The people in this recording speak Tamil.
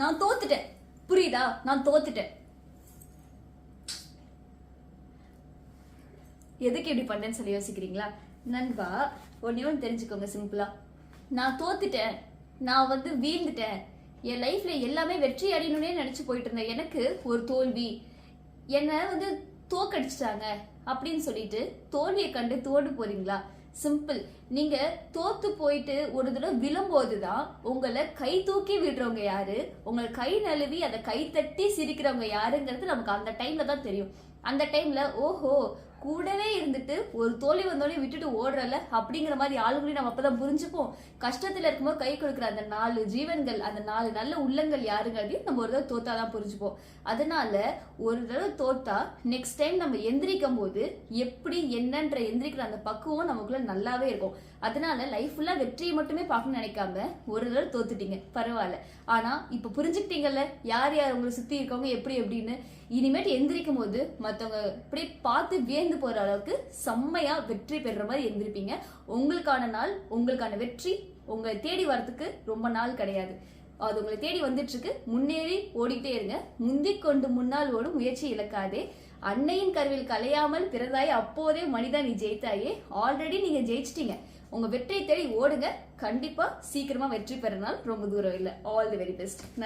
நான் தோத்துட்டேன். புரியுதா? நான் தோத்துட்டேன். எதுக்கு இப்படி பண்ணேன்னு சொல்லி யோசிக்கிறீங்களா? நண்பா, ஒன்னே ஒன்று தெரிஞ்சுக்கோங்க சிம்பிளா. நான் தோத்துட்டேன், நான் வீழ்ந்துட்டேன், என் லைஃப்ல எல்லாமே வெற்றி அடையணும்னே நினைச்சு போயிட்டு இருந்தேன். எனக்கு ஒரு தோல்வி, என்ன தோக்கடிச்சிட்டாங்க அப்படின்னு சொல்லிட்டு தோல்வியை கண்டு தோடு போறீங்களா? சிம்பிள். நீங்க தோத்து போயிட்டு ஒரு தடவை விழும்போதுதான் உங்களை கை தூக்கி விடுறவங்க யாரு, உங்களை கை நழுவி அதை கை தட்டி சிரிக்கிறவங்க யாருங்கிறது நமக்கு அந்த டைம்ல தான் தெரியும். அந்த டைம்ல ஓஹோ, கூடவே இருந்துட்டு ஒரு தோல்வி வந்தோடனே விட்டுட்டு ஓடுறல அப்படிங்கிற மாதிரி ஆளுங்களையும் நம்ம அப்பதான் புரிஞ்சுப்போம். கஷ்டத்துல இருக்கும்போது கை கொடுக்குற அந்த 4 ஜீவன்கள், அந்த 4 நல்ல உள்ளங்கள் யாருங்கிறதையும் நம்ம ஒரு தடவை தோத்தாதான் புரிஞ்சுப்போம். அதனால ஒரு தடவை தோத்தா நெக்ஸ்ட் டைம் நம்ம எந்திரிக்கும் போது எப்படி என்னன்ற எந்திரிக்கிற அந்த பக்குவம் நமக்குள்ள நல்லாவே இருக்கும். அதனால லைஃப் ஃபுல்லா வெற்றியை மட்டுமே பார்க்கணும்னு நினைக்காம ஒரு தடவை தோத்துட்டீங்க பரவாயில்ல, ஆனா இப்ப புரிஞ்சுக்கிட்டீங்கல்ல யார் யார் உங்களை சுத்தி இருக்கவங்க எப்படி எப்படின்னு. இனிமேட்டு எந்திரிக்கும் போது மத்தவங்க இப்படி பார்த்து வியந்து போற அளவுக்கு செம்மையா வெற்றி பெறுற மாதிரி எந்திரிப்பீங்க. உங்களுக்கான நாள், உங்களுக்கான வெற்றி உங்களை தேடி வரதுக்கு ரொம்ப நாள் கிடையாது. அது உங்களை தேடி வந்துட்டு இருக்கு. முன்னேறி ஓடிக்கிட்டே இருங்க. முந்திக் கொண்டு முன்னால் ஓடும் முயற்சி இழக்காதே. அன்னையின் கருவில் கலையாமல் பிறந்தாயே, அப்போதே மனிதா நீ ஜெயித்தாயே. ஆல்ரெடி நீங்க ஜெயிச்சிட்டீங்க. உங்க வெற்றியை தேடி ஓடுங்க. கண்டிப்பா சீக்கிரமா வெற்றி பெற நாள் ரொம்ப தூரம் இல்லை. All the very best.